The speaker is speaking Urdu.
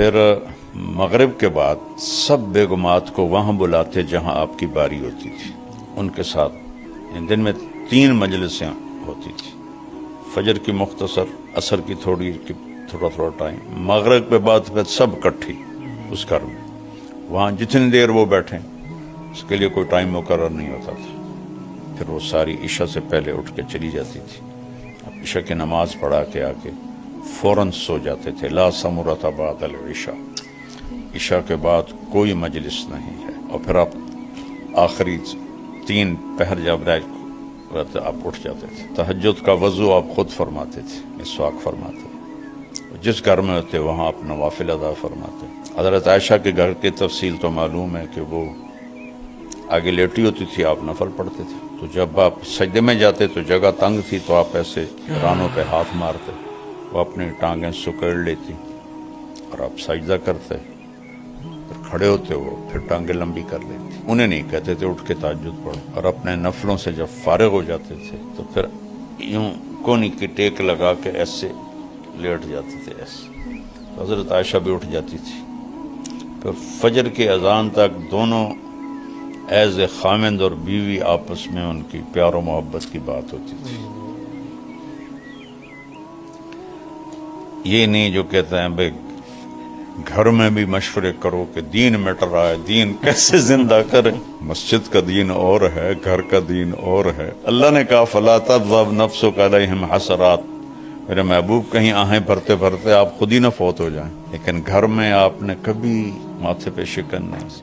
پھر مغرب کے بعد سب بیگمات کو وہاں بلاتے جہاں آپ کی باری ہوتی تھی، ان کے ساتھ دن میں 3 مجلسیں ہوتی تھی، فجر کی مختصر، عصر کی تھوڑا ٹائم، مغرب کے بعد پھر سب اکٹھی اس گھر میں، وہاں جتنی دیر وہ بیٹھیں اس کے لیے کوئی ٹائم مقرر نہیں ہوتا تھا۔ پھر وہ ساری عشاء سے پہلے اٹھ کے چلی جاتی تھی، اب عشاء کی نماز پڑھا کے آ کے فوراً سو جاتے تھے۔ لا سمرۃ بعد العشاء، عشاء کے بعد کوئی مجلس نہیں ہے۔ اور پھر آپ آخری 3 پہر جب رہتے آپ اٹھ جاتے تھے۔ تہجد کا وضو آپ خود فرماتے تھے، مسواک فرماتے، جس گھر میں ہوتے وہاں آپ نوافل ادا فرماتے۔ حضرت عائشہ کے گھر کی تفصیل تو معلوم ہے کہ وہ آگے لیٹی ہوتی تھی، آپ نفل پڑھتے تھے، تو جب آپ سجدے میں جاتے تو جگہ تنگ تھی تو آپ ایسے رانوں پہ ہاتھ مارتے، وہ اپنی ٹانگیں سکیڑ لیتی اور آپ سجدہ کرتے، پھر کھڑے ہوتے وہ پھر ٹانگیں لمبی کر لیتی۔ انہیں نہیں کہتے تھے اٹھ کے تہجد پڑھو، اور اپنے نفلوں سے جب فارغ ہو جاتے تھے تو پھر یوں کونی کی ٹیک لگا کے ایسے لیٹ جاتے تھے ایسے، تو حضرت عائشہ بھی اٹھ جاتی تھی۔ پھر فجر کی اذان تک دونوں ایز اے خامند اور بیوی آپس میں ان کی پیار و محبت کی بات ہوتی تھی۔ یہ نہیں جو کہتے ہیں بھائی گھر میں بھی مشورے کرو کہ دین مٹ رہا ہے، دین کیسے زندہ کرے۔ مسجد کا دین اور ہے، گھر کا دین اور ہے۔ اللہ نے کہا فلا تذهب نفسك عليهم حسرات، میرے محبوب کہیں آہیں بھرتے بھرتے آپ خود ہی نہ فوت ہو جائیں، لیکن گھر میں آپ نے کبھی ماتھے پہ شکن نہیں۔